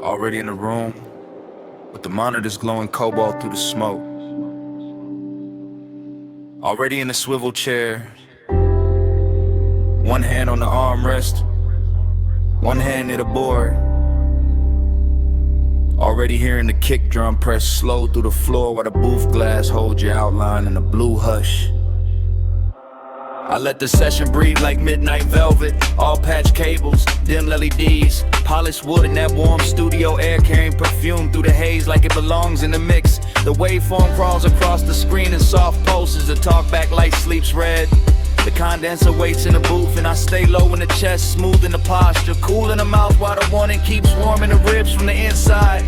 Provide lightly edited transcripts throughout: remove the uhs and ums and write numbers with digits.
Already in the room, with the monitors glowing cobalt through the smoke. Already in the swivel chair, one hand on the armrest, one hand near the board. Already hearing the kick drum press slow through the floor while the booth glass holds your outline in a blue hush. I let the session breathe like midnight velvet. All patch cables, dim LEDs, polished wood and that warm studio air carrying perfume through the haze like it belongs in the mix. The waveform crawls across the screen in soft pulses. The talkback light sleeps red. The condenser waits in the booth and I stay low in the chest, smooth in the posture, cool in the mouth while the warning keeps warming the ribs from the inside.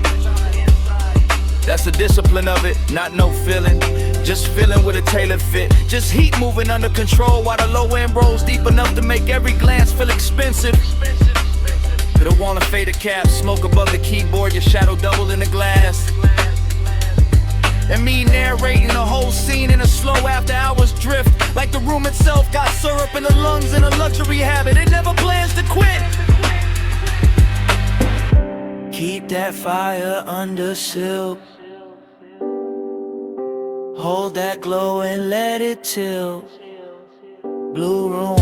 That's the discipline of it, not no feeling, just feeling with a tailored fit. Just heat moving under control while the low end rolls deep enough to make every glance feel expensive. Could have worn a faded cap, smoke above the keyboard, your shadow double in the glass. And me narrating the whole scene in a slow after hours drift, like the room itself got syrup in the lungs and a luxury habit. It never plans to quit. Keep that fire under silk. Hold that glow and let it tilt. Blue room,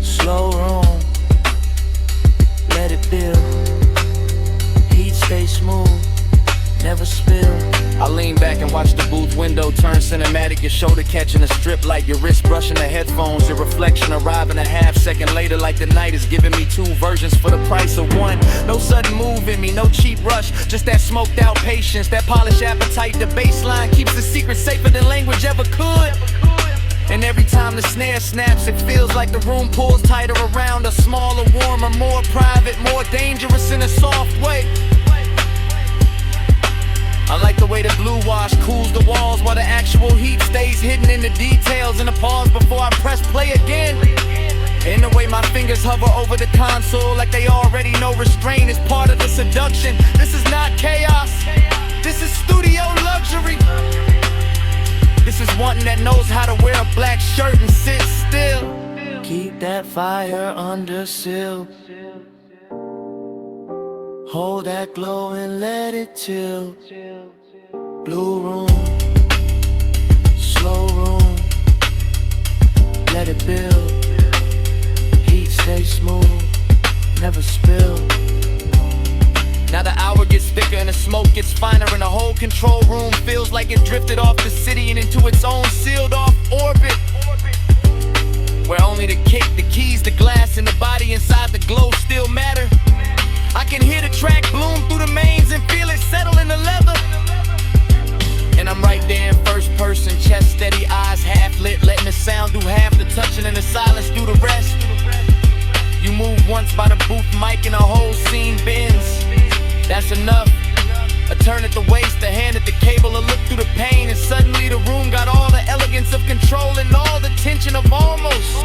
slow room, let it build. Heat stay smooth, never spill. I lean back and watch the booth window turn cinematic. Your shoulder catching a strip light, your wrist brushing the headphones. Your reflection arriving a half second later, like the night is giving me two versions for the price of one. No sudden move in me, no cheap rush, just that smoked out patience, that polished appetite. The baseline keeps the secret safer than language ever could. And every time the snare snaps, it feels like the room pulls tighter around us. Smaller, warmer, more private, more dangerous in a soft way. I like the way the blue wash cools the walls while the actual heat stays hidden in the details. And a pause before I press play again. And the way my fingers hover over the console like they already know restraint is part of the seduction. This is not chaos, this is studio luxury. This is one that knows how to wear a black shirt and sit still. Keep that fire under seal. Hold that glow and let it tilt. Blue room, slow room, let it build. Heat stay smooth, never spill. Now the hour gets thicker and the smoke gets finer, and the whole control room feels like it drifted off the city and into its own sealed off orbit, where only the kick, the keys, the glass, and the body inside the glow still matter. I can hear the track bloom through the mains and feel it settle in the leather. And I'm right there in first person, chest steady, eyes half lit, letting the sound do half the touching and the silence do the rest. You move once by the booth mic and the whole scene bends. That's enough. A turn at the waist, a hand at the cable, a look through the pain, and suddenly the room got all the elegance of control and all the tension of almost.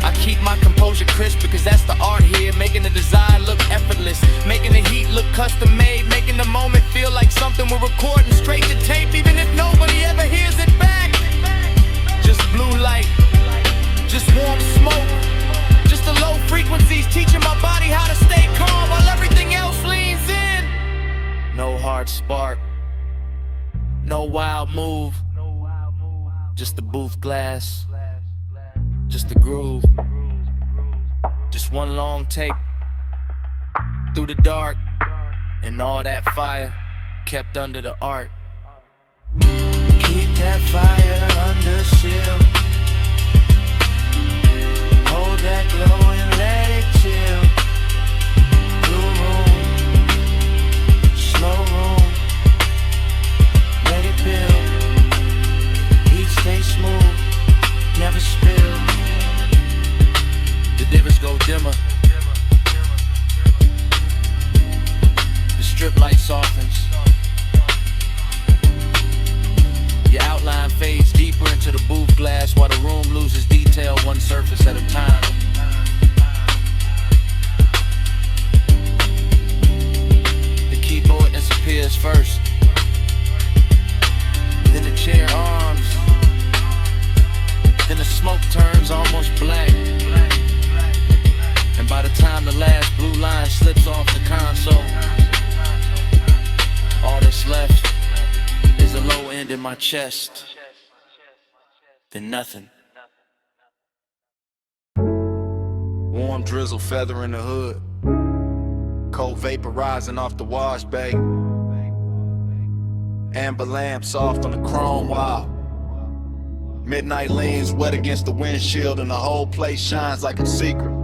I keep my composure crisp because that's the art here, making the design look effortless, making the heat look custom made, making the moment feel like something we're recording straight to tape, even if nobody ever hears it back. Just blue light, just warm smoke, just the low frequencies teaching my body how to stay calm while everything else leans in. No hard spark, no wild move, just the booth glass, just the groove, just one long take through the dark, and all that fire kept under the art. Keep that fire under seal. Hold that glow and let it chill. Blue room, slow room, let it build. Heat stay smooth, never spill. The divas go dimmer, the strip light softens, your outline fades deeper into the booth glass while the room loses detail one surface at a time. The keyboard disappears first, then the chair arms, then the smoke turns almost black. And by the time the last blue line slips off the my chest than nothing. Warm drizzle feather in the hood, cold vapor rising off the wash bay, amber lamp soft on the chrome wall. Midnight leans wet against the windshield and the whole place shines like a secret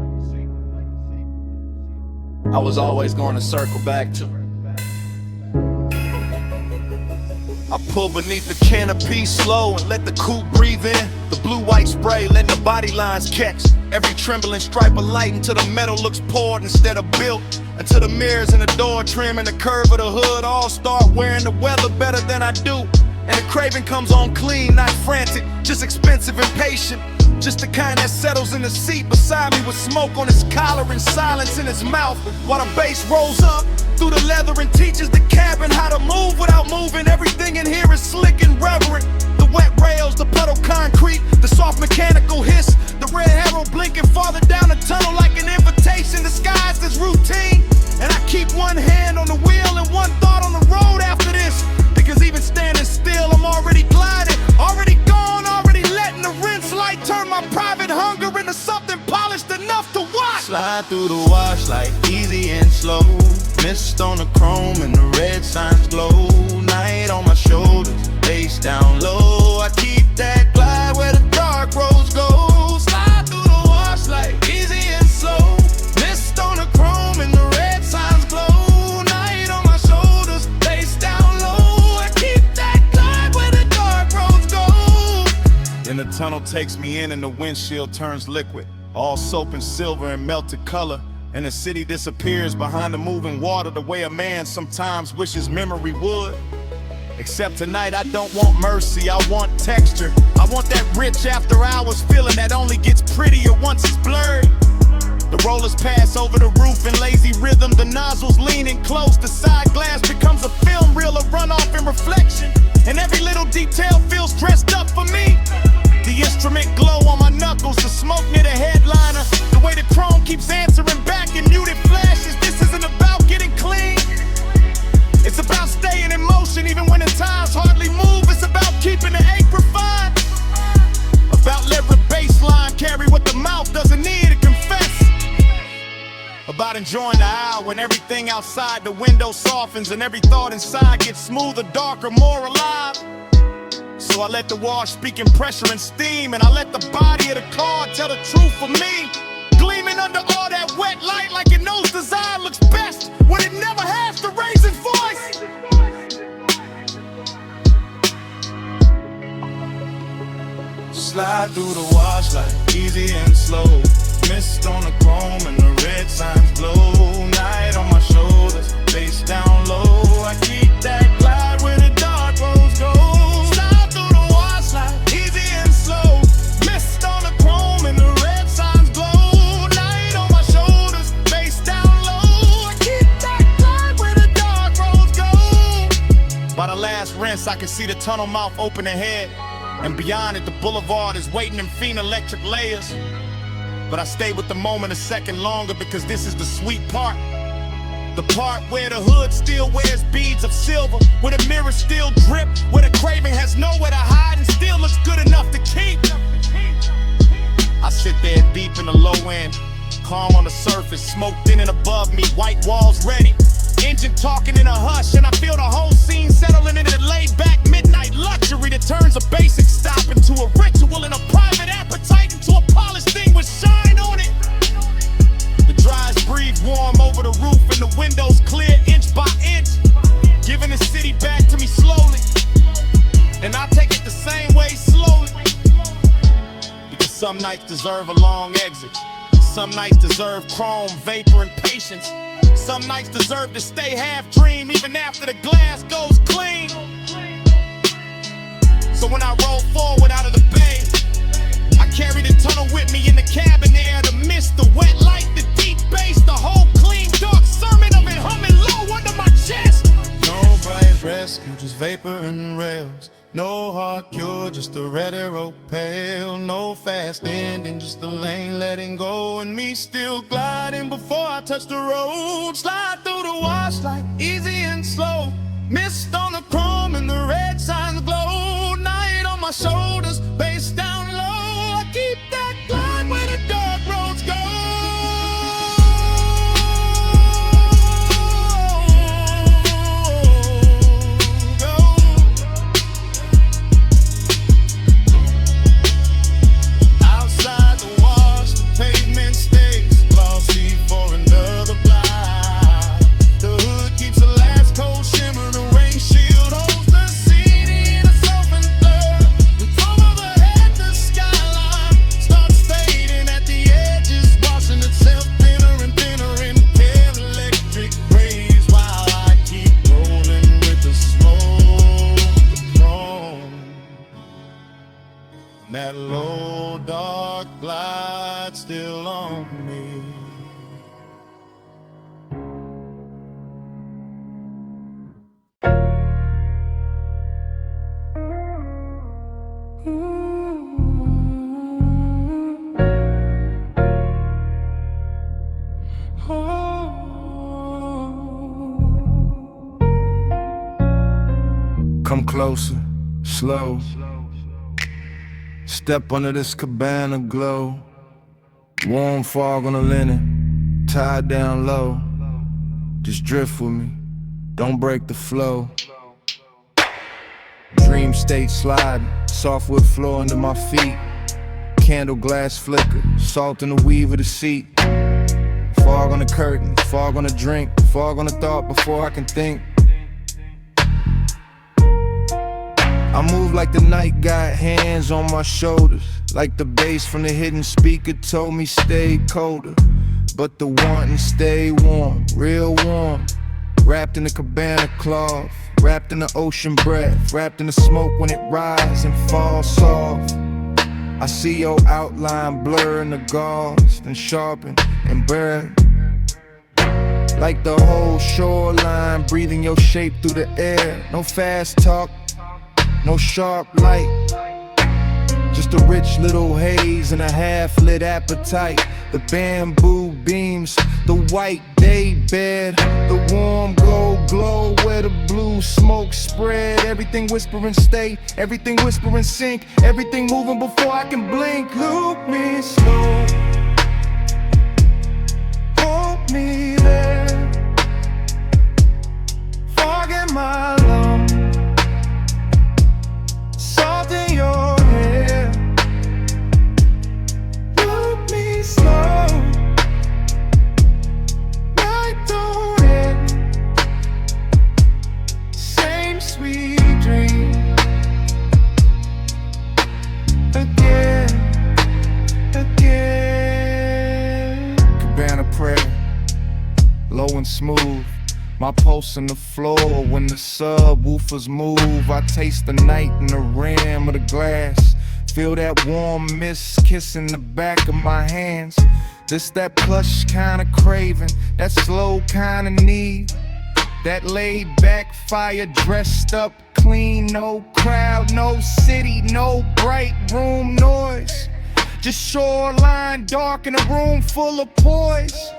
I was always going to circle back to. I pull beneath the canopy slow and let the coupe breathe in. The blue-white spray letting the body lines catch every trembling stripe of light until the metal looks poured instead of built. Until the mirrors in the door trim and the curve of the hood all start wearing the weather better than I do. And the craving comes on clean, not frantic, just expensive and patient. Just the kind that settles in the seat beside me with smoke on his collar and silence in his mouth while the bass rolls up through the leather and teaches the cabin how to move without moving. Everything in here is slick and reverent. The wet rails, the puddle concrete, the soft mechanical hiss, the red arrow blinking farther down the tunnel like an invitation disguised as routine. And I keep one hand on the wheel and one thought on the road after this, because even standing still I'm already gliding, already gone, already letting the rinse light turn my private hunger into something polished enough to watch. Slide through the wash like easy and slow, mist on the chrome and the red signs glow. Night on my shoulders, face down low. I keep that glide where the dark roads go. Slide through the wash like easy and slow, mist on the chrome and the red signs glow. Night on my shoulders, face down low. I keep that glide where the dark roads go. Then the tunnel takes me in and the windshield turns liquid, all soap and silver and melted color. And the city disappears behind the moving water the way a man sometimes wishes memory would. Except tonight I don't want mercy, I want texture. I want that rich after hours feeling that only gets prettier once it's blurred. The rollers pass over the roof in lazy rhythm, the nozzles leaning close, the side glass becomes a film reel of runoff and reflection. And every little detail feels dressed up for me. The instrument glow on my knuckles, the smoke near the headliner, the way the chrome keeps answering back in muted flashes. This isn't about getting clean, it's about staying in motion even when the times hardly move. It's about keeping the ache refined, about letting the baseline carry what the mouth doesn't need to confess, about enjoying the hour when everything outside the window softens and every thought inside gets smoother, darker, more alive. So I let the wash speak in pressure and steam, and I let the body of the car tell the truth for me. Gleaming under all that wet light like it knows design looks best when it never has to raise its voice. Slide through the wash like easy and slow, mist on the chrome and the red signs glow. Night on my shoulders, face down low. I keep that glide where the dark roads go. By the last rinse, I can see the tunnel mouth open ahead, and beyond it, the boulevard is waiting in faint electric layers. But I stay with the moment a second longer because this is the sweet part. The part where the hood still wears beads of silver, where the mirrors still drip, where the craving has nowhere to hide and still looks good enough to keep. I sit there deep in the low end, calm on the surface, smoke thin and above me, white walls ready. Engine talking in a hush, and I feel the whole scene settling into laid-back midnight luxury that turns a basic stop into a ritual and a private appetite into a polished thing with shine on it. The dries breathe warm over the roof and the windows clear inch by inch, giving the city back to me slowly. And I take it the same way slowly, because some nights deserve a long exit. Some nights deserve chrome, vapor, and patience. Some nights deserve to stay half dream even after the glass goes clean. So when I roll forward out of the bay, I carry the tunnel with me in the cabin air, the mist, the wet light, the deep bass, the whole clean dark sermon of it humming low under my chest. No bright rescue, just vapor and rails. No hard cure, just a red arrow pale. No fast ending, just the lane letting go, and me still gliding before I touch the road. Slide through the wash like easy and slow, mist on the chrome and the red signs glow. shoulders, face down low. I keep that glide where the dark roads go. Outside the wash, the pavement stays glossy for another block. The hood keeps the last cold shimmer, the rain shield holds the city in a softened blur. We from overhead, the skyline starts fading at the edges, washing itself thinner and thinner in pale electric rays, while I keep rolling with the smoke, the chrome. That low dark glide still on me. Come closer, slow. Step under this cabana glow. Warm fog on the linen, tied down low. Just drift with me, don't break the flow. Dream state sliding, softwood floor under my feet. Candle glass flicker, salt in the weave of the seat. Fog on the curtain, fog on the drink, fog on the thought before I can think. I move like the night got hands on my shoulders, like the bass from the hidden speaker told me stay colder. But the wanting stay warm, real warm. Wrapped in the cabana cloth, wrapped in the ocean breath, wrapped in the smoke when it rises and falls soft. I see your outline blur in the gauze, then sharpen and burn. Like the whole shoreline, breathing your shape through the air. No fast talk, no sharp light, just a rich little haze and a half-lit appetite. The bamboo beams, the white day bed, the warm glow where the blue smoke spread. Everything whispering stay, everything whispering sink, everything moving before I can blink. Loop me slow, hold me there, fog in my lungs, salt in your hair. Look me slow, night don't end. Same sweet dream again, again. Cabana prayer, low and smooth. My pulse on the floor when the subwoofers move. I taste the night in the rim of the glass. Feel that warm mist kissing the back of my hands. This that plush kind of craving, that slow kind of need. That laid back fire dressed up clean. No crowd, no city, no bright room noise. Just shoreline dark in a room full of poise.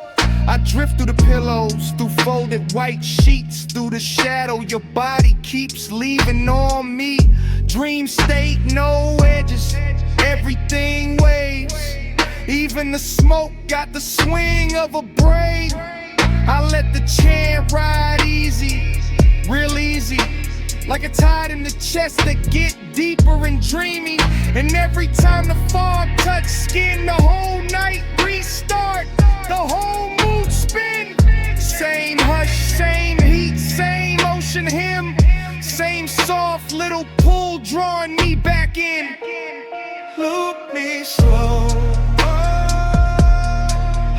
I drift through the pillows, through folded white sheets, through the shadow your body keeps leaving on me. Dream state, no edges, everything waves. Even the smoke got the swing of a braid. I let the chant ride easy, real easy, like a tide in the chest that get deeper and dreamy. And every time the fog touch skin, the whole night restart, the whole mood spin. Same hush, same heat, same ocean hymn, same soft little pull drawing me back in. Look me slow,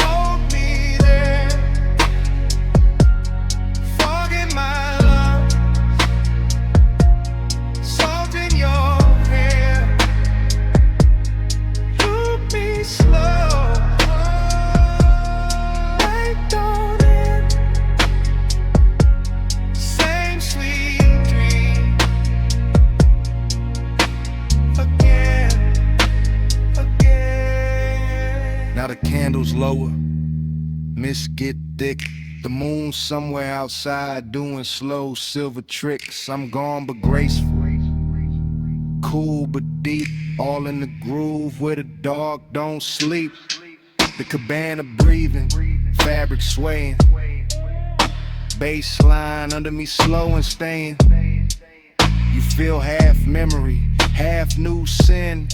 hold me there, fog in my lungs, salt in your hair. Look me slow, night don't end. Same sweet dream again, again. Now the candles lower, mist get thick. The moon somewhere outside doing slow silver tricks. I'm gone but graceful, cool but deep, all in the groove where the dog don't sleep. The cabana breathing, fabric swaying, bass line under me slow and staying. You feel half memory, half new sin,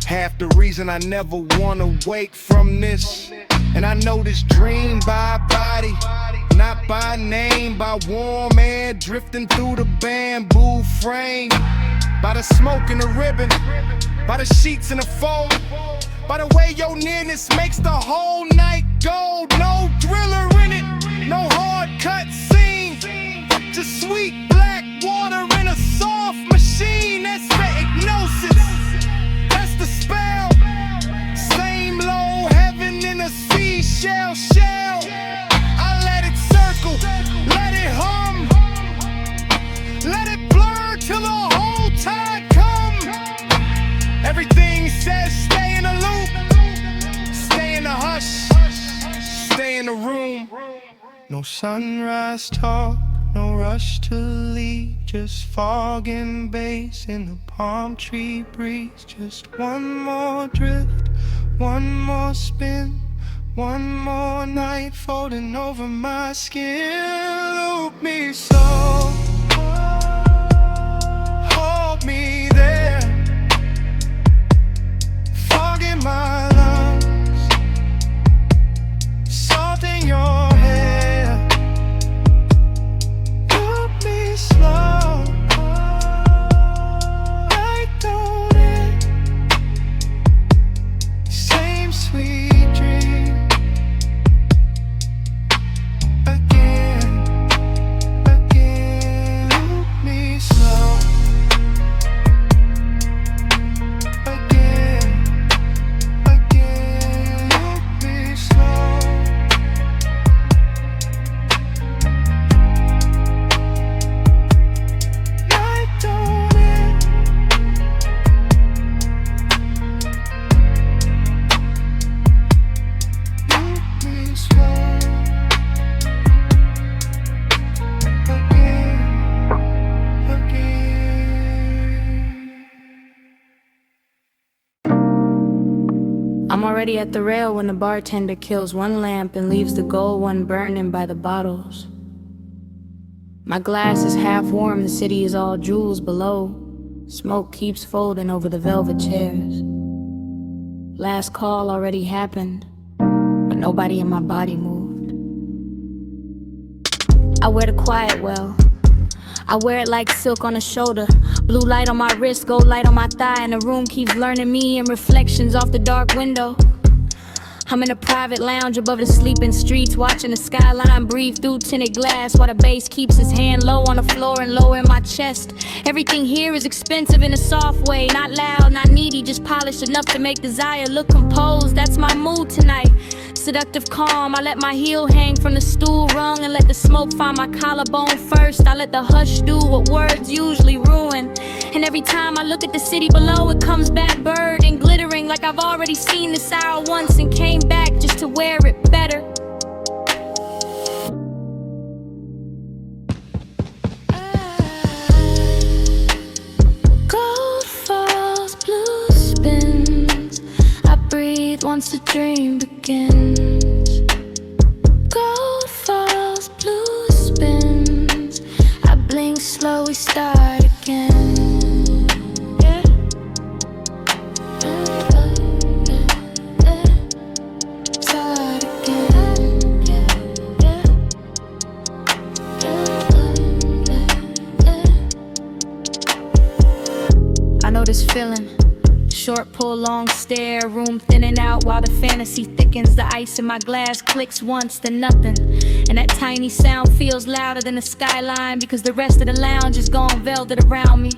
half the reason I never wanna wake from this. And I know this dream by body, not by name, by warm air drifting through the bamboo frame, by the smoke and the ribbon, by the sheets and the fold, by the way your nearness makes the whole night gold. No thriller in it, no hard cut scene, just sweet black water in a soft machine. That's the hypnosis, that's the spell. Same low heaven in a seashell shell. I let it circle, let it hum, let it blur till the whole tide come. Everything says stay in the loop, stay in the hush, stay in the room. No sunrise talk, no rush to leave, just fog and bass in the palm tree breeze. Just one more drift, one more spin, one more night folding over my skin. Loop me slow, hold me there, fog in my lungs, salt in your hair. Loop me slow, I don't end. Same sweet dream again, again. Loop me slow again, again. Loop me slow. Night don't end. Loop me slow again, again. I'm already at the rail when the bartender kills one lamp and leaves the gold one burning by the bottles. My glass is half warm, the city is all jewels below. Smoke keeps folding over the velvet chairs. Last call already happened, but nobody in my body moved. I wear the quiet well, I wear it like silk on the shoulder. Blue light on my wrist, gold light on my thigh, and the room keeps learning me in reflections off the dark window. I'm in a private lounge above the sleeping streets, watching the skyline breathe through tinted glass, while the bass keeps his hand low on the floor and low in my chest. Everything here is expensive in a soft way, not loud, not needy, just polished enough to make desire look composed. That's my mood tonight. Seductive calm, I let my heel hang from the stool rung and let the smoke find my collarbone first. I let the hush do what words usually ruin. And every time I look at the city below, it comes back bird and glittering, like I've already seen this hour once and came back just to wear it better. Gold falls, blue spins, I breathe once the dream begins. Gold falls, blue spins, I blink slow, we start again. Yeah. Start again. I know this feeling. Short pull, long stare, room thinning out while the fantasy thickens. The ice in my glass clicks once, then nothing. And that tiny sound feels louder than the skyline, because the rest of the lounge is gone velvet around me.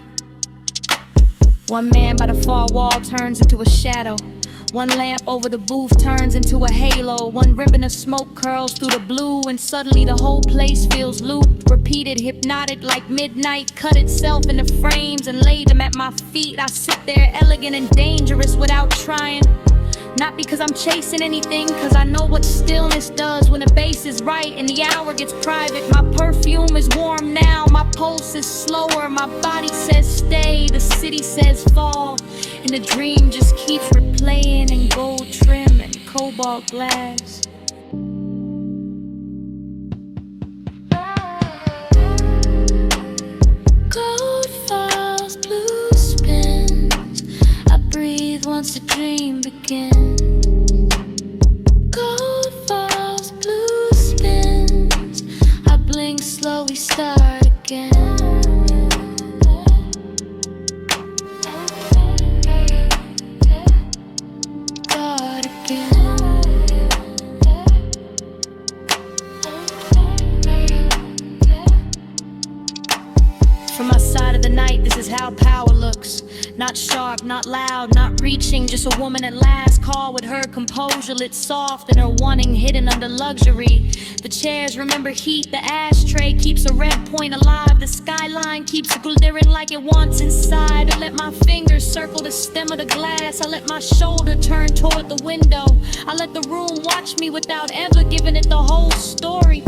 One man by the far wall turns into a shadow. One lamp over the booth turns into a halo. One ribbon of smoke curls through the blue, and suddenly the whole place feels looped, repeated, hypnotic, like midnight cut itself into frames and laid them at my feet. I sit there elegant and dangerous without trying. Not because I'm chasing anything, cause I know what stillness does when the bass is right and the hour gets private. My perfume is warm now, my pulse is slower. My body says stay, the city says fall. And the dream just keeps replaying in gold trim and cobalt glass. Gold falls, blue spins. I breathe once the dream begins. Gold falls, blue spins. I blink slow, we start again. Start again. From my side of the night, this is how power looks. Not sharp, not loud, not reaching, just a woman at last call with her composure lit soft and her wanting hidden under luxury. The chairs remember heat, the ashtray keeps a red point alive. The skyline keeps glittering like it wants inside. I let my fingers circle the stem of the glass. I let my shoulder turn toward the window. I let the room watch me without ever giving it the whole story.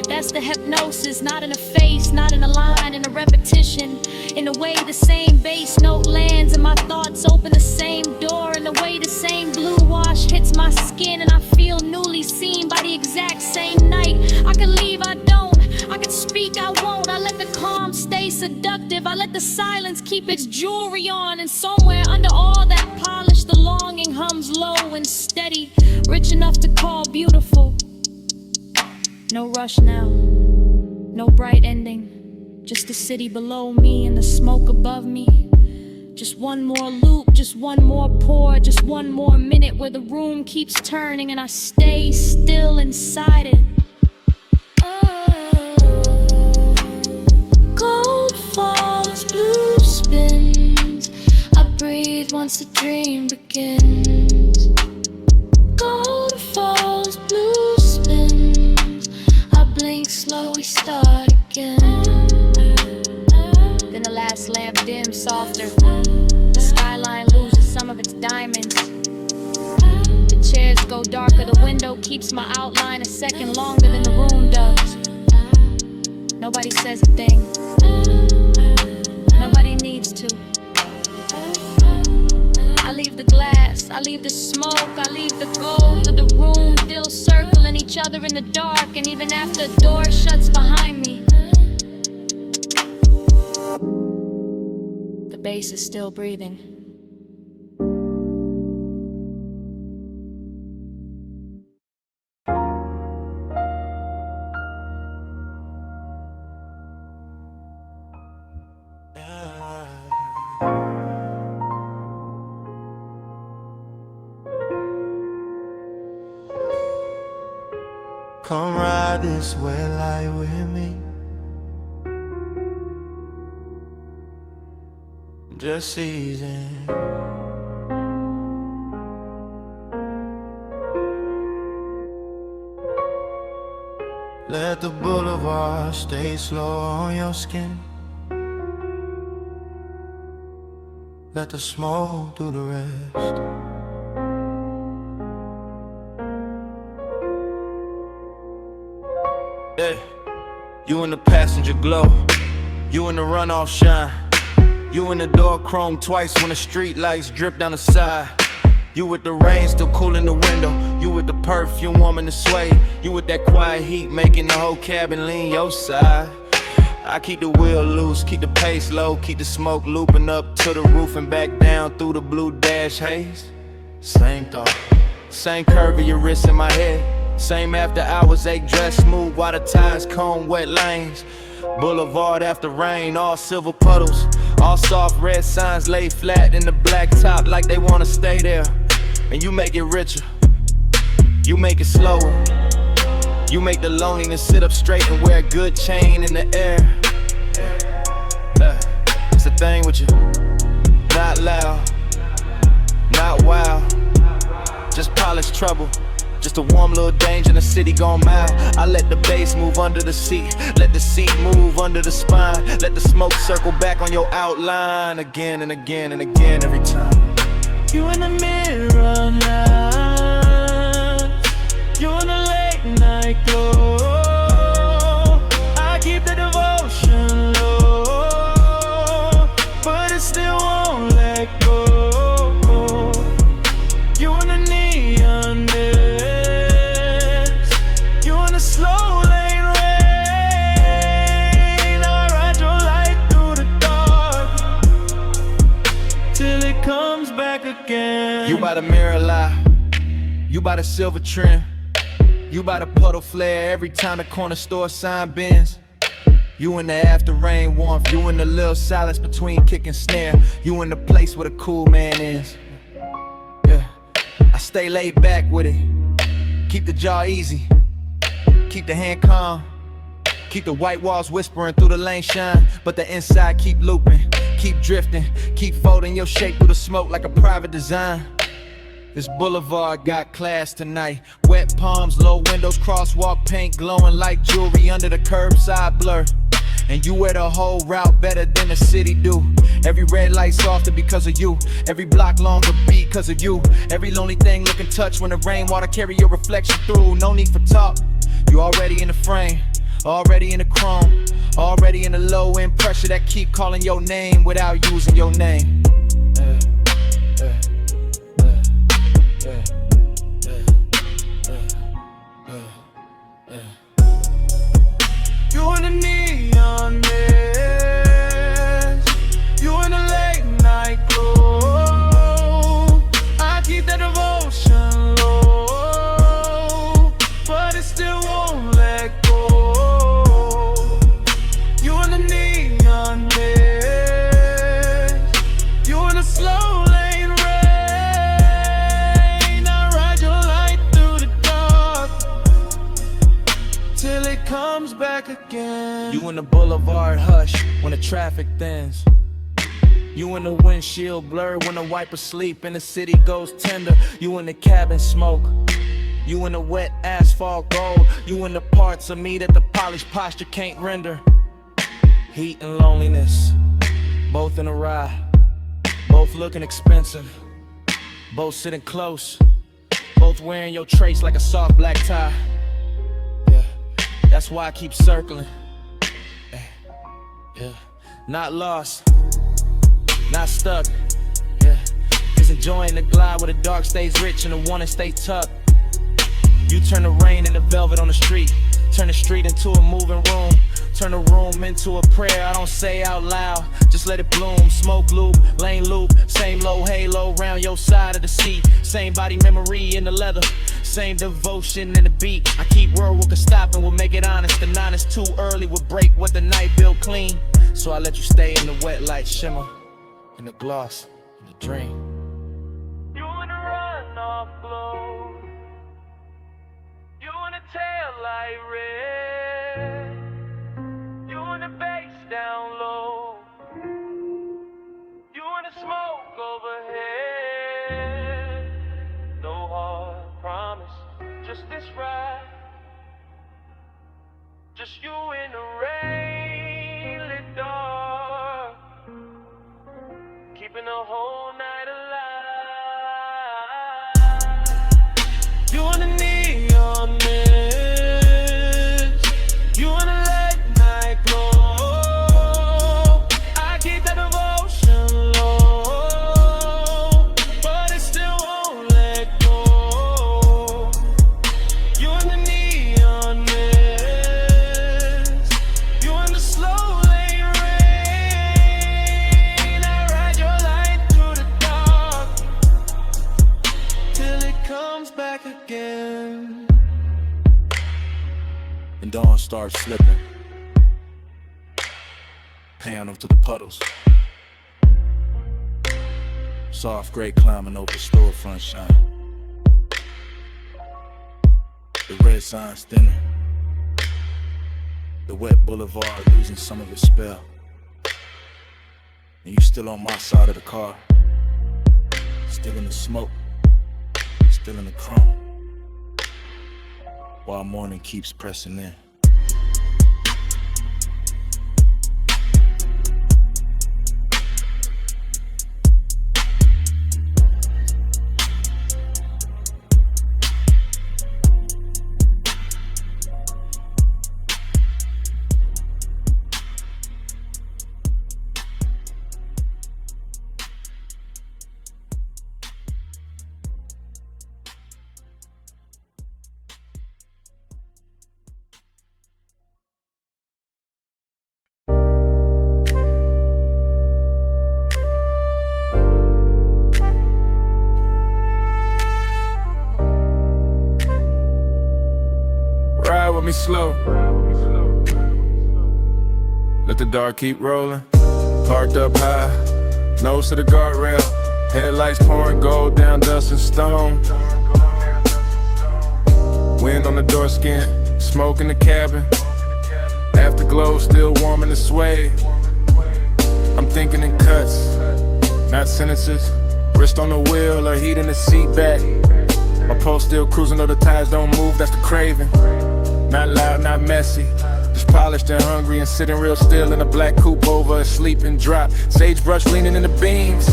That's the hypnosis, not in a face, not in a line, in a repetition. In the way the same bass note lands and my thoughts open the same door. In the way the same blue wash hits my skin and I feel newly seen by the exact same night. I could leave, I don't. I could speak, I won't. I let the calm stay seductive. I let the silence keep its jewelry on. And somewhere under all that polish, the longing hums low and steady, rich enough to call beautiful. No rush now, no bright ending, just the city below me and the smoke above me. Just one more loop, just one more pour, just one more minute where the room keeps turning and I stay still inside it. Gold falls, blue spins. I breathe once the dream begins. Gold falls, blue spins. I blink slow, we start again. Then the last lamp dims softer. The skyline loses some of its diamonds. The chairs go darker. The window keeps my outline a second longer than the room does. Nobody says a thing. Nobody needs to. I leave the glass, I leave the smoke, I leave the gold of the room still circling each other in the dark. And even after the door shuts behind me, the bass is still breathing. Come ride this red light with me. Just easing. Let the boulevard stay slow on your skin. Let the smoke do the rest. Yeah. You in the passenger glow, you in the runoff shine, you in the door chrome twice when the street lights drip down the side. You with the rain still cool in the window, you with the perfume warming the sway, you with that quiet heat making the whole cabin lean your side. I keep the wheel loose, keep the pace low, keep the smoke looping up to the roof and back down through the blue dash haze. Same thought, same curve of your wrist in my head. Same after hours, ache dress smooth while the tires comb wet lanes. Boulevard after rain, all silver puddles, all soft red signs laid flat in the black top like they wanna stay there. And you make it richer, you make it slower, you make the loneliness sit up straight and wear a good chain in the air. It's a thing with you, not loud, not wild, just polished trouble. Just a warm little danger in the city gone mild. I let the bass move under the seat, let the seat move under the spine, let the smoke circle back on your outline again and again and again every time. You in the mirror now. slow lane rain, I ride your light through the dark till it comes back again. You by the mirror lie, you by the silver trim, you by the puddle flare every time the corner store sign bends. You in the after rain warmth, you in the little silence between kick and snare, you in the place where the cool man is. Yeah, I stay laid back with it, keep the jaw easy, keep the hand calm, keep the white walls whispering through the lane shine, but the inside keep looping, keep drifting, keep folding your shape through the smoke like a private design. This boulevard got class tonight. Wet palms, low windows, crosswalk paint glowing like jewelry under the curbside blur. And you wear the whole route better than the city do. Every red light softer because of you. Every block longer because of you. Every lonely thing looking touch when the rainwater carry your reflection through. No need for talk, you already in the frame, already in the chrome, already in the low end pressure that keep calling your name without using your name. You in the neon mist, you in the late night glow. I keep that devotion low, but it still won't let go. You in the neon mist, you in the slow lane rain, I ride your light through the dark till it comes back again. You in the boulevard hush when the traffic thins. You in the windshield blur when the wiper sleep and the city goes tender. You in the cabin smoke, you in the wet asphalt gold. You in the parts of me that the polished posture can't render. Heat and loneliness, both in a ride, both looking expensive, both sitting close, both wearing your trace like a soft black tie. That's why I keep circling. Yeah, not lost, not stuck. Yeah, just enjoying the glide where the dark stays rich and the one that stays tucked. You turn the rain into velvet on the street, turn the street into a moving room, turn the room into a prayer I don't say out loud. Just let it bloom. Smoke loop, lane loop, same low halo round your side of the seat. Same body memory in the leather, same devotion in the beat. I keep word we can stop and we'll make it honest. The nine is too early, we'll break what the night built clean. So I let you stay in the wet light shimmer, in the gloss, in the dream. You in the runoff glow, you in the tail light red, you in the bass down low, you in the smoke overhead. No hard promise, just this ride, just you in the rain lit dark, keeping the whole night alive. You in the neon mist, you in the late night glow. I keep that devotion low, but it still won't let go. You in the neon mist, you in the slow lane rain, I ride your light through the dark till it comes back again. And dawn starts slipping, paying them to the puddles. Soft gray climbing over storefront shine. The red signs thinning, the wet boulevard losing some of its spell. And you still on my side of the car, still in the smoke, still in the chrome, while morning keeps pressing in. slow. Let the dark keep rolling. Parked up high, nose to the guardrail. Headlights pouring gold down dust and stone. Wind on the door skin, smoke in the cabin. Afterglow still warm in the sway. I'm thinking in cuts, not sentences. Wrist on the wheel or heat in the seat back. My pulse still cruising though the tires don't move, that's the craving. Not loud, not messy, just polished and hungry and sitting real still in a black coupe over a sleeping drop. Sagebrush leaning in the beams,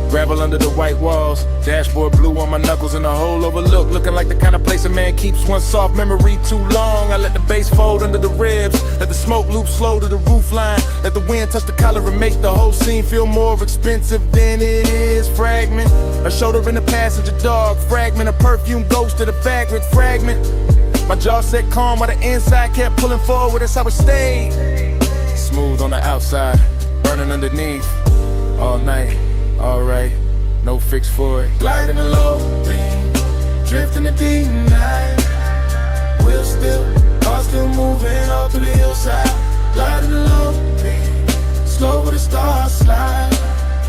gravel under the white walls. Dashboard blue on my knuckles and a hole overlooked, looking like the kind of place a man keeps one soft memory too long. I let the bass fold under the ribs, let the smoke loop slow to the roof line. Let the wind touch the collar and make the whole scene feel more expensive than it is. Fragment, a shoulder in the passenger dog. Fragment, a perfume ghost of the vagrant. Fragment, my jaw set calm while the inside kept pulling forward. That's how it stayed. Smooth on the outside, burning underneath. All night, alright, no fix for it. Gliding the low beam, drifting the deep night. Wheel still, car still moving all through the hillside. Gliding the low beam, slow with the stars slide.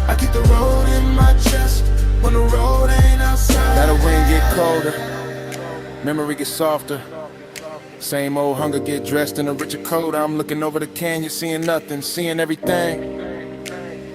I keep the road in my chest when the road ain't outside. Now the wind get colder, memory gets softer. Same old hunger get dressed in a richer coat. I'm looking over the canyon, seeing nothing, seeing everything.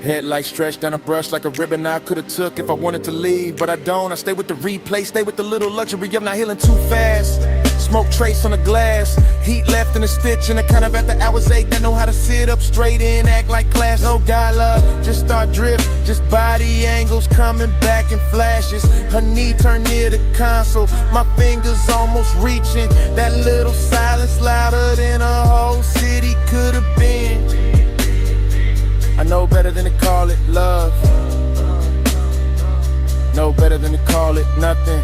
Headlights stretched down a brush like a ribbon I could've took if I wanted to leave, but I don't. I stay with the replay, stay with the little luxury of not healing too fast. Smoke trace on the glass, heat left in a stitch, and the kind of after hours ache that know how to sit up straight and act like class. No dialogue, just start drift, just body angles coming back in flashes. Her knee turned near the console, my fingers almost reaching. That little silence louder than a whole city could've been. I know better than to call it love. Know better than to call it nothing.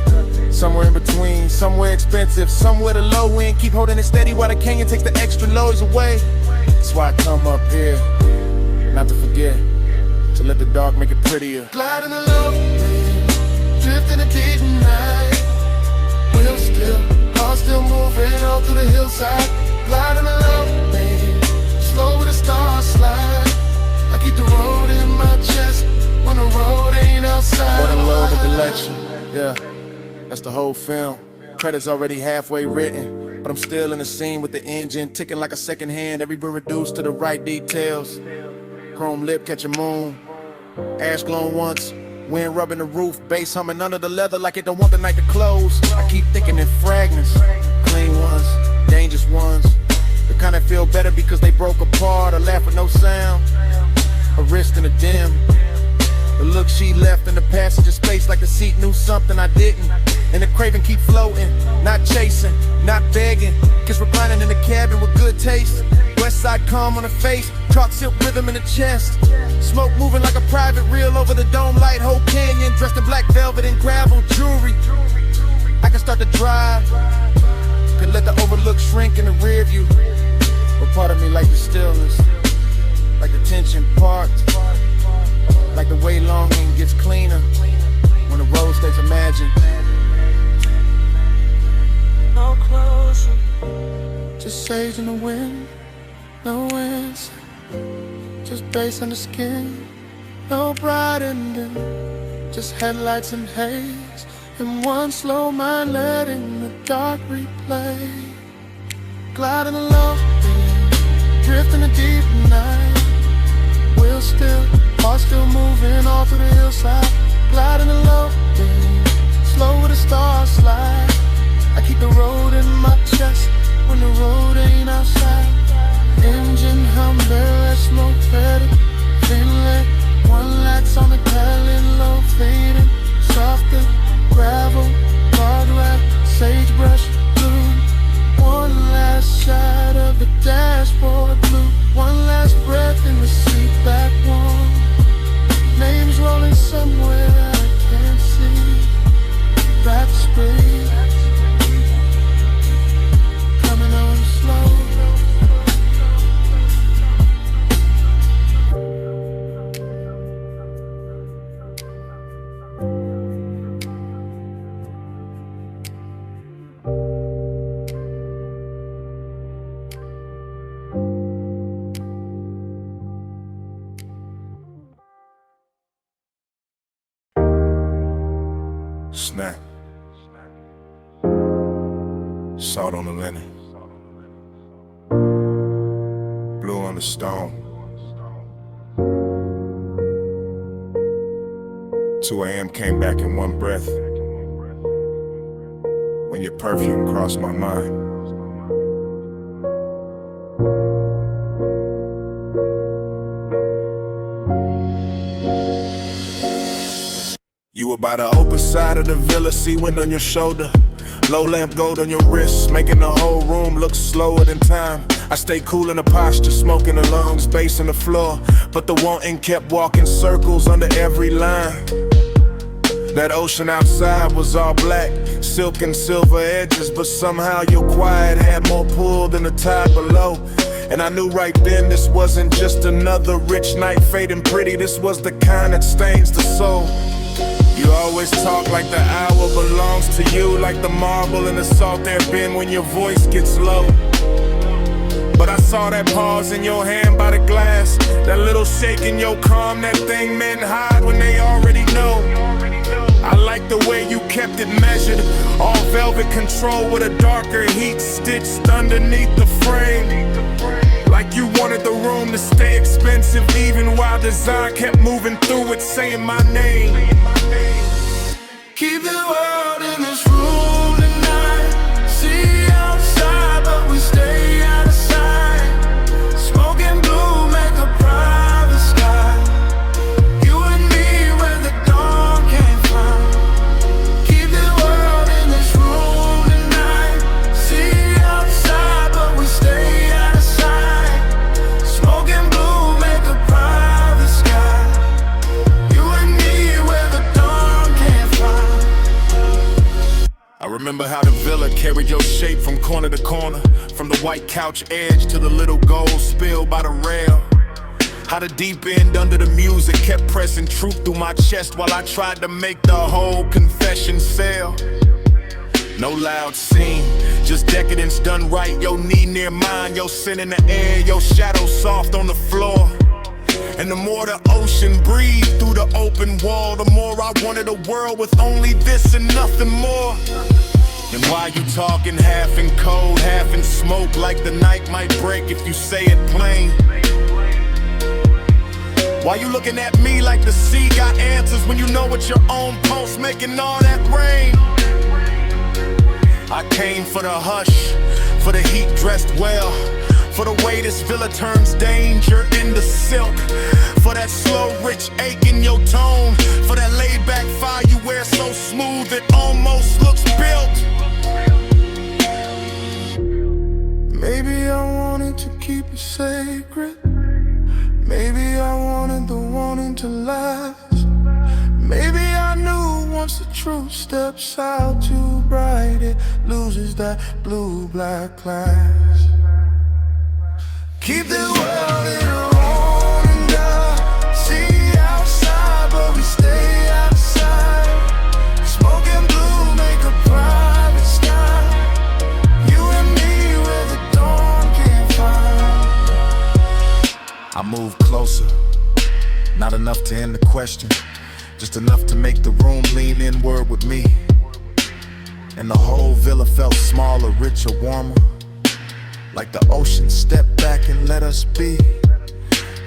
Somewhere in between, somewhere expensive, somewhere the low end. Keep holding it steady while the canyon takes the extra loads away. That's why I come up here, not to forget, to let the dark make it prettier. Gliding the low, drifting the deep night. Wheel still, car still moving all through the hillside. Gliding the low, slow with the stars slide. I keep the road in my chest when the road ain't outside. What a load of election, yeah, that's the whole film. Credits already halfway written, but I'm still in the scene with the engine ticking like a second hand. Every bit reduced to the right details. Chrome lip catching moon, ash glowing once, wind rubbing the roof, bass humming under the leather like it don't want the night to close. I keep thinking in fragments, clean ones, dangerous ones, the kind that feel better because they broke apart or laugh with no sound. A wrist in a dim, the look she left in the passenger space like the seat knew something I didn't. And the craving keep floating, not chasing, not begging. Kiss reclining in the cabin with good taste. West side calm on the face, chalk silk rhythm in the chest. Smoke moving like a private reel over the dome light. Whole canyon dressed in black velvet and gravel jewelry. I can start to drive, could let the overlook shrink in the rear view. But part of me like the stillness, like the tension parked, like the way longing gets cleaner when the road stays imagined. No closer, just sage in the wind, no answer, just bass on the skin, no bright ending, just headlights and haze, and one slow mind letting the dark replay. Gliding along, drifting the deep night. Wheel still, car still moving all through the hillside. Gliding along, slow with the stars slide. I keep the road in my chest when the road ain't outside. Engine hum, barrel smoke faded, inlet, one lights on the tailend, low fading, softer gravel, guardrail, sagebrush blue. One last shot of the dashboard blue. One last breath in the seat back warm. Names rolling somewhere I can't see. Back street, coming on slow. snack. Salt on the linen. Blue on the stone. 2 a.m. came back in one breath. When your perfume crossed my mind. You were by the open side of the villa, sea wind on your shoulder. Low lamp gold on your wrist, making the whole room look slower than time. I stayed cool in the posture, smoking the lungs, bass on the floor. But the wanting kept walking circles under every line. That ocean outside was all black, silk and silver edges, but somehow your quiet had more pull than the tide below. And I knew right then this wasn't just another rich night fading pretty, this was the kind that stains the soul. You always talk like the hour belongs to you, like the marble in the salt there bin when your voice gets low. But I saw that pause in your hand by the glass, that little shake in your calm, that thing men hide when they already know. I like the way you kept it measured, all velvet control with a darker heat stitched underneath the frame. Like you wanted the room to stay expensive, even while design kept moving through it, saying my name. Keep the world in this room tonight. See outside, but we stay out of sight. Smoking blue, make a private sky. You and me where the dawn can't find. Keep the world in this room tonight. See outside, but we stay out of sight. Smoking blue, make a private sky. You and me where the dawn can't find. I remember how the villa carried your shape from corner to corner, from the white couch edge to the little gold spill by the rail. How the deep end under the music kept pressing truth through my chest while I tried to make the whole confession sell. No loud scene, just decadence done right. Your knee near mine, your sin in the air, your shadow soft on the floor. And the more the ocean breathed through the open wall, the more I wanted a world with only this and nothing more. And why you talking half in cold, half in smoke, like the night might break if you say it plain? Why you looking at me like the sea got answers when you know it's your own pulse making all that rain? I came for the hush, for the heat dressed well, for the way this villa turns danger into silk, for that slow rich ache in your tone, for that laid back fire you wear so smooth it almost looks built. Maybe I wanted to keep it sacred. Maybe I wanted the wanting to last. Maybe I knew once the truth steps out too bright, it loses that blue-black class. Keep the world in a roaring dark. See outside, but we stay outside. Smoking blue, make a private sky. You and me where the dawn can't find. I moved closer, not enough to end the question, just enough to make the room lean inward with me. And the whole villa felt smaller, richer, warmer, like the ocean stepped back and let us be.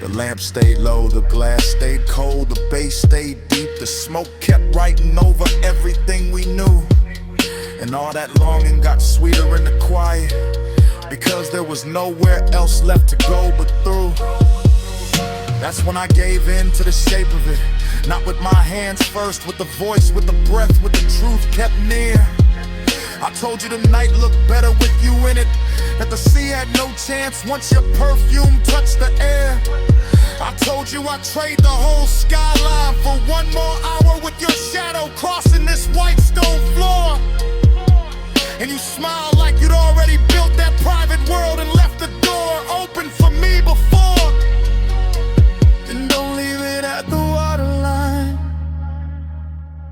The lamp stayed low, the glass stayed cold, the bass stayed deep, the smoke kept writing over everything we knew. And all that longing got sweeter in the quiet, because there was nowhere else left to go but through. That's when I gave in to the shape of it, not with my hands first, with the voice, with the breath, with the truth kept near. I told you the night looked better with you in it, that the sea had no chance once your perfume touched the air. I told you I'd trade the whole skyline for one more hour with your shadow crossing this white stone floor. And you smiled like you'd already built that private world and left the door open for me before. And don't leave it at the waterline.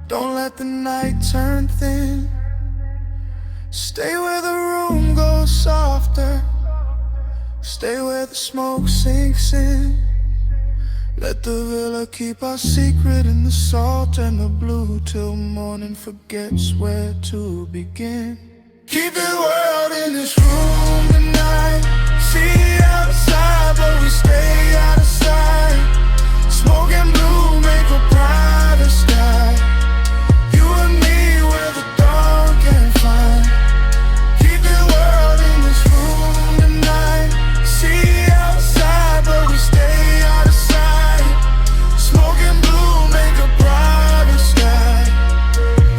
Don't let the night turn thin. Stay where the room goes softer. Stay where the smoke sinks in. Let the villa keep our secret in the salt and the blue till morning forgets where to begin. Keep the world in this room tonight. See outside, but we stay out of sight. Smoke and blue make a brighter sky. You and me where the dawn can't find. Keep the world in this room tonight. See outside, but we stay out of sight. Smoke and blue make a brighter sky.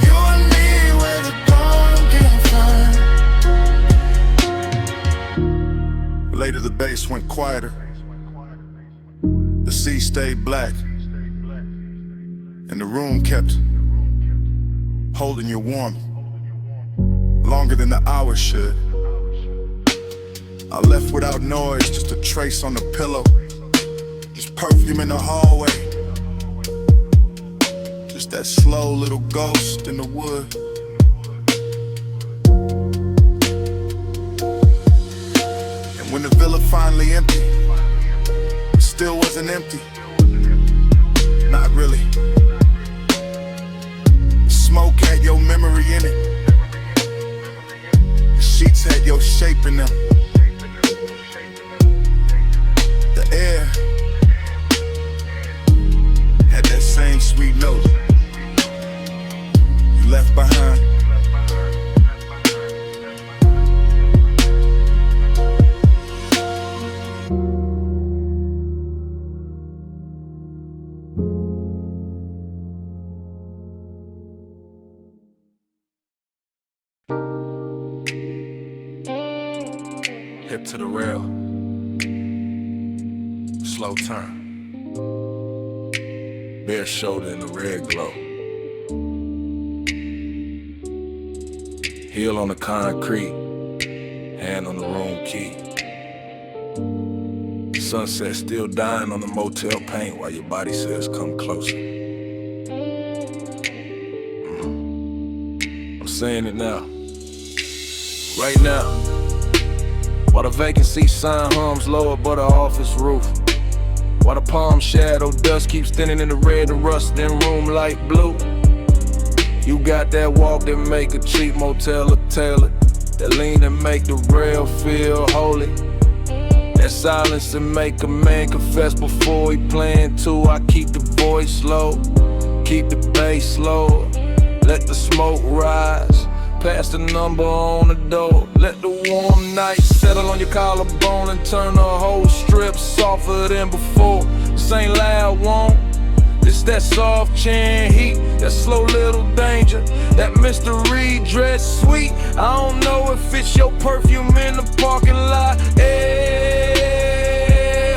You and me where the dawn can't find. Later the bass went quieter. The sea stayed black. And the room kept holding you warm longer than the hours should. I left without noise, just a trace on the pillow. Just perfume in the hallway. Just that slow little ghost in the wood. And when the villa finally emptied, it still wasn't empty. Not really. The smoke had your memory in it. The sheets had your shape in them. The air had that same sweet note you left behind. Hip to the rail, slow turn, bare shoulder in the red glow. Heel on the concrete, hand on the room key. Sunset still dying on the motel paint while your body says come closer. I'm saying it now, right now. While the vacancy sign hums low above the office roof. While the palm shadow dust keeps thinning in the red and rust in room light blue. You got that walk that make a cheap motel a tailor. That lean and make the rail feel holy. That silence that make a man confess before he plan to. I keep the voice low, keep the bass low. Let the smoke rise. Pass the number on the door. Let the warm night settle on your collarbone and turn the whole strip softer than before. This ain't loud, won't. This that soft chin heat, that slow little danger, that mystery dress sweet. I don't know if it's your perfume in the parking lot,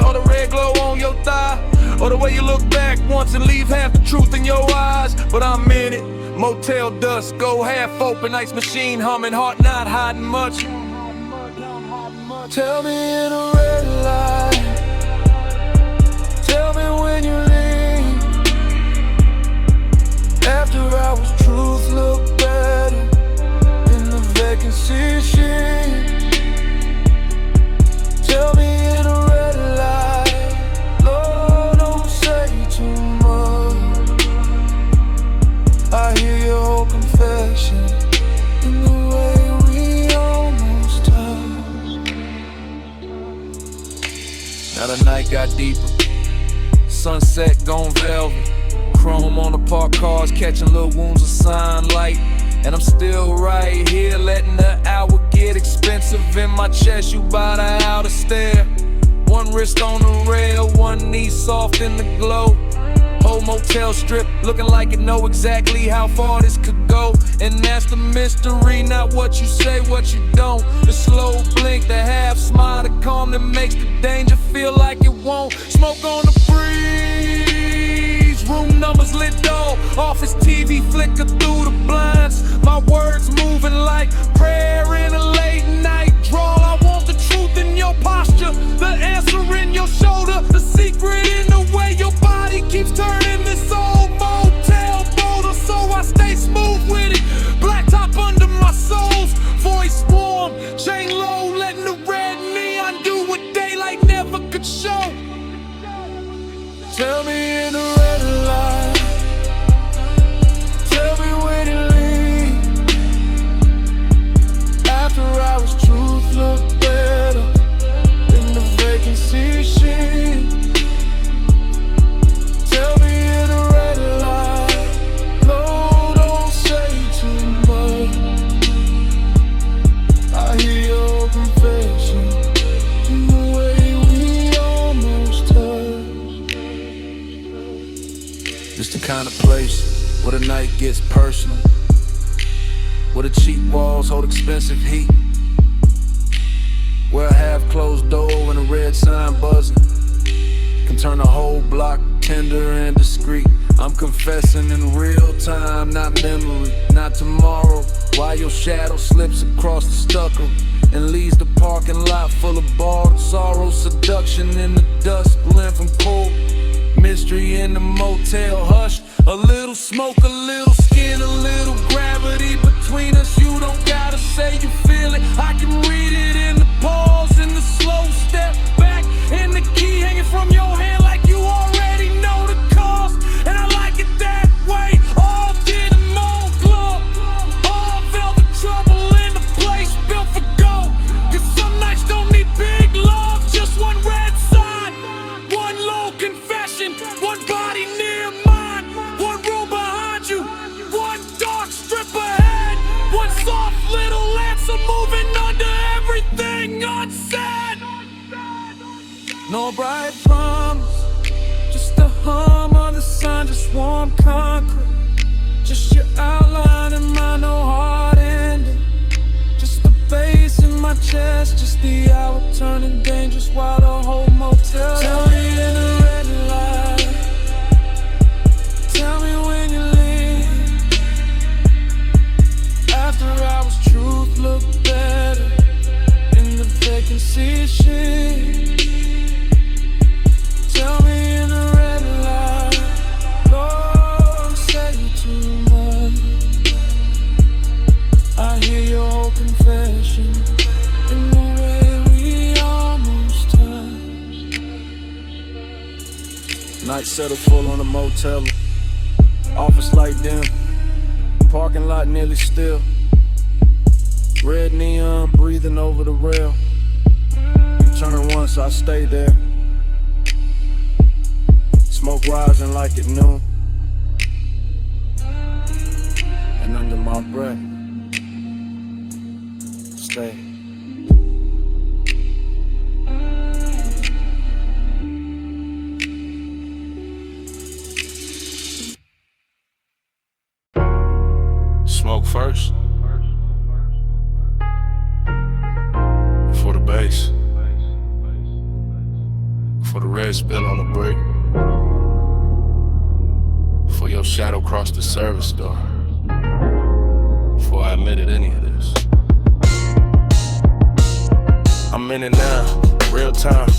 or the red glow on your thigh, or the way you look back once and leave half the truth in your eyes. But I'm in it. Motel dust, go half open, ice machine humming, heart not hiding much. Tell me in a red light. Tell me when you leave. After hours, truth look better in the vacancy sheet. Tell me in a red light. Lord, don't say too much. I hear your whole confession in the way we almost touched. Now the night got deeper, sunset gone velvet. Chrome on the parked cars, catching little wounds of sunlight. And I'm still right here, letting the hour get expensive. In my chest, you by the outer stair. One wrist on the rail, one knee soft in the glow. Whole motel strip, looking like it know exactly how far this could go. And that's the mystery, not what you say, what you don't. The slow blink, the half smile, the calm that makes the danger feel like it won't. Smoke on the breeze, room numbers lit dull. Office TV flicker through the blinds. My words moving like prayer in a late night drawl. I want the truth in your posture, the answer in your shoulder, the secret in the way your body keeps turning this old motel boulder. So I stay smooth with it, black top under my soles, voice warm, chain low, letting the red neon do what daylight never could show. Tell kind of place where the night gets personal, where the cheap walls hold expensive heat, where a half-closed door and a red sign buzzing can turn a whole block tender and discreet. I'm confessing in real time, not memory, not tomorrow. While your shadow slips across the stucco and leaves the parking lot full of borrowed sorrow. Seduction in the dust, blend from cold mystery in the motel hush. A little smoke, a little skin, a little gravity between us. You don't gotta say you feel it, I can read it in the pause, in the slow step back, and the key hanging from your hand like you already know the cost. And I like it that way, all did and more glove, all velvet trouble in the place built for gold. Cause some nights don't need big love, just one red sign, one low confession, one body near mine, one room behind you, one dark strip ahead, one soft little answer moving under everything unsaid. No bright promise, just a hum of the sun, just warm concrete, just your outline and my no hard ending, just the bass in my chest, just the hour turning dangerous while the whole motel. Tell me in the red light, tell me when you leave. After hours, truth look better in the vacancy sheet. Tell me in the red light, don't say too much. I hear your whole confession in the way we almost touched. Night settled full on the motel, office light dim, parking lot nearly still. Red neon breathing over the rail. Turning once, I stay there. Smoke rising like at noon, and under my breath, stay. Smoke first, for the bass, for the red spill on the brick, for your shadow crossed the service door, before I admitted any of this. I'm in it now, real time,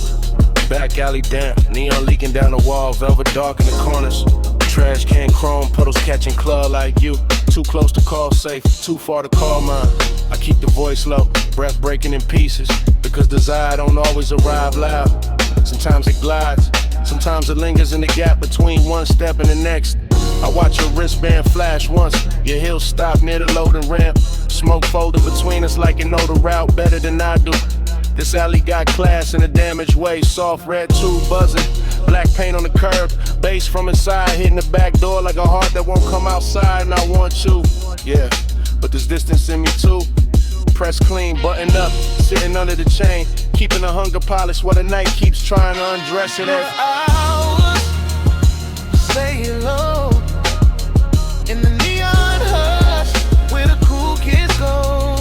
back alley damp, neon leaking down the wall, velvet dark in the corners, trash can chrome, puddles catching club like you, too close to call safe, too far to call mine. I keep the voice low, breath breaking in pieces, because desire don't always arrive loud. Sometimes it glides, sometimes it lingers in the gap between one step and the next. I watch your wristband flash once, your heels stop near the loading ramp. Smoke folding between us like you know the route better than I do. This alley got class in a damaged way, soft red tube buzzing, black paint on the curb, bass from inside hitting the back door like a heart that won't come outside, and I want you, yeah, but there's distance in me too. Press clean, buttoned up, sitting under the chain, keeping the hunger polished while the night keeps trying to undress it. Hours, stay low in the neon hush where the cool kids go.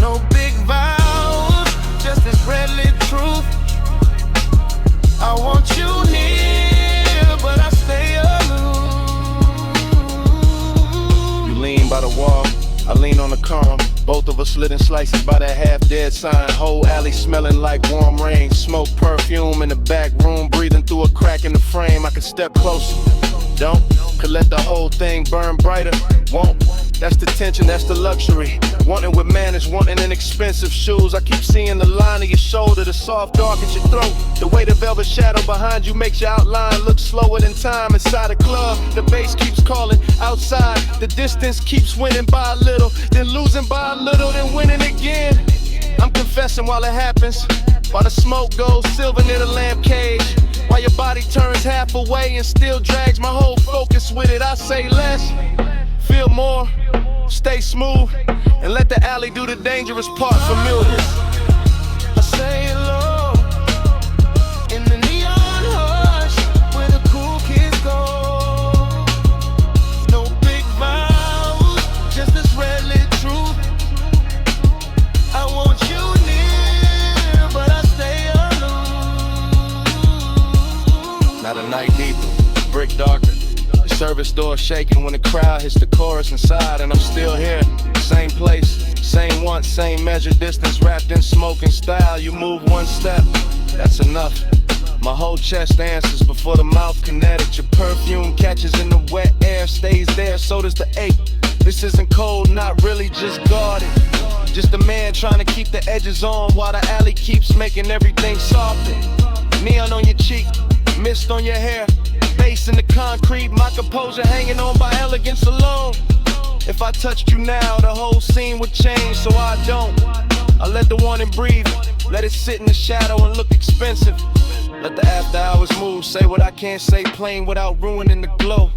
No big vows, just this red lit truth. I want you near, but I stay aloof. You lean by the wall, I lean on the column. Both of us slitting slices by that half-dead sign. Whole alley smelling like warm rain. Smoke, perfume in the back room, breathing through a crack in the frame. I could step closer, don't. Could let the whole thing burn brighter, won't. That's the tension, that's the luxury. Wanting with manners, wanting in expensive shoes. I keep seeing the line of your shoulder, the soft dark at your throat. The way the velvet shadow behind you makes your outline look slower than time. Inside a club, the bass keeps calling. Outside, the distance keeps winning by a little, then losing by a little, then winning again. I'm confessing while it happens, while the smoke goes silver near the lamp cage, while your body turns half away and still drags my whole focus with it. I say less, feel more, stay smooth, and let the alley do the dangerous part familiar. I say low in the neon hush where the cool kids go. brick darker. The service door shaking when the crowd hits the chorus inside, and I'm still here. Same place, same want, same measure, distance wrapped in smoke and style. You move one step, that's enough. My whole chest answers before the mouth kinetic. Your perfume catches in the wet air, stays there, so does the ache. This isn't cold, not really, just guarded. Just a man trying to keep the edges on while the alley keeps making everything softer. Neon on your cheek, mist on your hair, face in the concrete, my composure hanging on by elegance alone. If I touched you now, the whole scene would change, so I don't. I let the warning breathe, let it sit in the shadow and look expensive. Let the after hours move, say what I can't say plain without ruining the glow.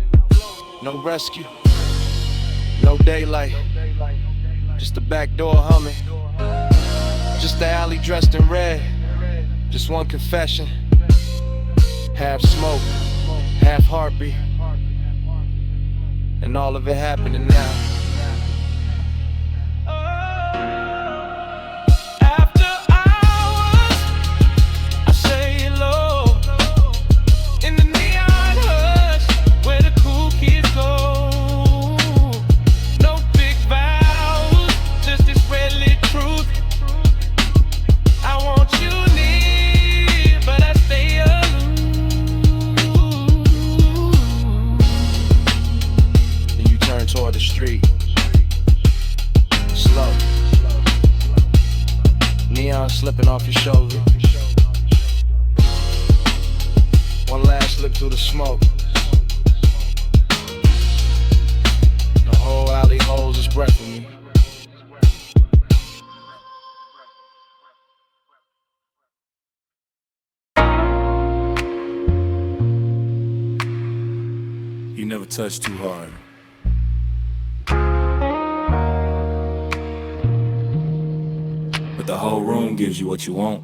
No rescue, no daylight, just the back door humming. Just the alley dressed in red, just one confession. Half smoke, half heartbeat, and all of it happening now. Toward the street, slow, neon slipping off your shoulder. One last look through the smoke. The whole alley holds its breath in me. You never touch too hard. The whole room gives you what you want.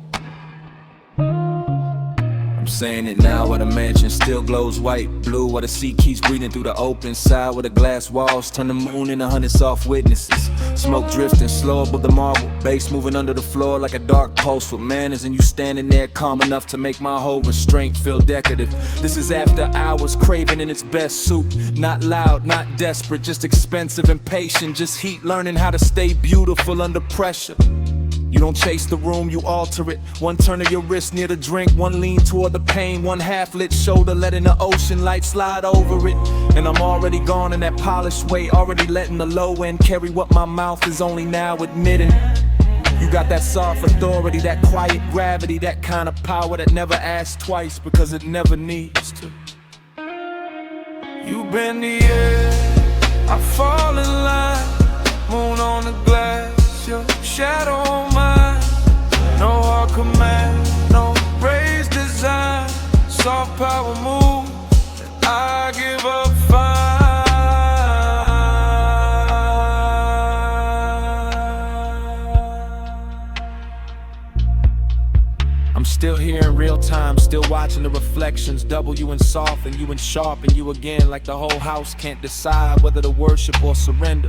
I'm saying it now while the mansion still glows white, blue, while the sea keeps breathing through the open side, where the glass walls turn the moon into 100 soft witnesses. Smoke drifting slow above the marble, bass moving under the floor like a dark pulse with manners, and you standing there calm enough to make my whole restraint feel decorative. This is after hours, craving in its best suit. Not loud, not desperate, just expensive and patient, just heat, learning how to stay beautiful under pressure. You don't chase the room, you alter it. One turn of your wrist near the drink, one lean toward the pain, one half-lit shoulder letting the ocean light slide over it. And I'm already gone in that polished way, already letting the low end carry what my mouth is only now admitting. You got that soft authority, that quiet gravity, that kind of power that never asks twice because it never needs to. You bend the air, I fall in line, moon on the glass, your shadow on mine. No hard command, no raised design, soft power move, I give up fine. I'm still here in real time, still watching the reflections, double you in soft and you in sharp and you again, like the whole house can't decide whether to worship or surrender.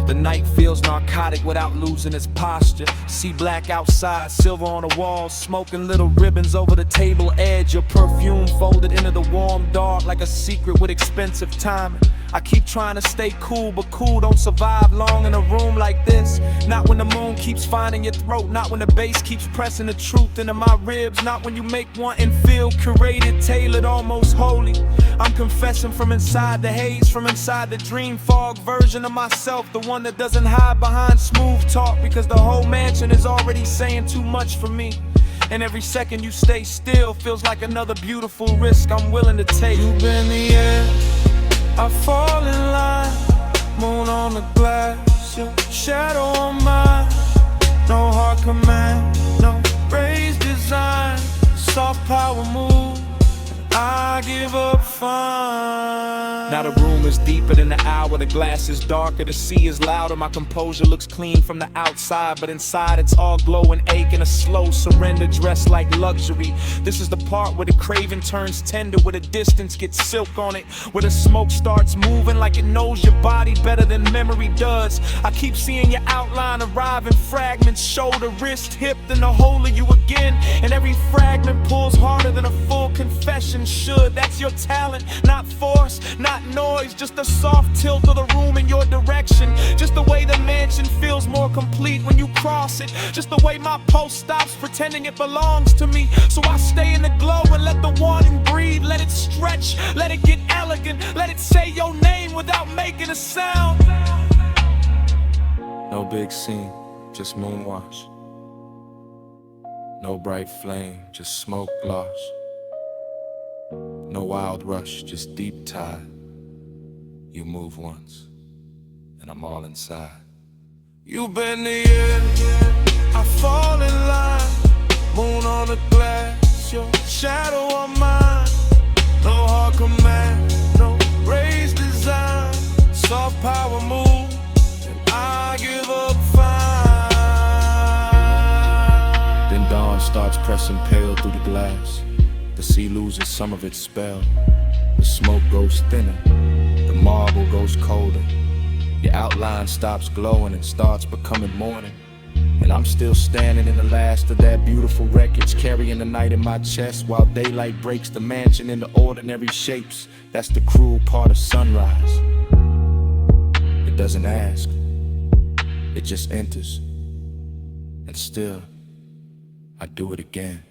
The night feels narcotic without losing its posture. See black outside, silver on the walls, smoking little ribbons over the table edge. Your perfume folded into the warm dark like a secret with expensive timing. I keep trying to stay cool, but cool don't survive long in a room like this. Not when the moon keeps finding your throat, not when the bass keeps pressing the truth into my ribs, not when you make one and feel curated, tailored, almost holy. I'm confessing from inside the haze, from inside the dream fog version of myself, the one that doesn't hide behind smooth talk, because the whole mansion is already saying too much for me. And every second you stay still feels like another beautiful risk I'm willing to take. You bend the air, I fall in line, moon on the glass, your shadow on mine. No hard command, no raised design, soft power move, I give up fine. Now the room is deeper than the hour, the glass is darker, the sea is louder. My composure looks clean from the outside, but inside it's all glow and ache and a slow surrender dressed like luxury. This is the part where the craving turns tender, where the distance gets silk on it, where the smoke starts moving like it knows your body better than memory does. I keep seeing your outline arrive in fragments, shoulder, wrist, hip, then the whole of you again. And every fragment pulls harder than a full confession. profession should. That's your talent, not force, not noise. Just a soft tilt of the room in your direction. Just the way the mansion feels more complete when you cross it. Just the way my pulse stops pretending it belongs to me. So I stay in the glow and let the wanting breathe. Let it stretch, let it get elegant. Let it say your name without making a sound. No big scene, just moonwash. No bright flame, just smoke gloss. No wild rush, just deep tide. You move once, and I'm all inside. You bend the air, I fall in line. Moon on the glass, your shadow on mine. No hard command, no raised design. Soft power move, and I give up fine. Then dawn starts pressing pale through the glass. The sea loses some of its spell. The smoke goes thinner, the marble goes colder. Your outline stops glowing and starts becoming morning. And I'm still standing in the last of that beautiful wreckage, carrying the night in my chest while daylight breaks the mansion into ordinary shapes. That's the cruel part of sunrise. It doesn't ask, it just enters. And still, I do it again.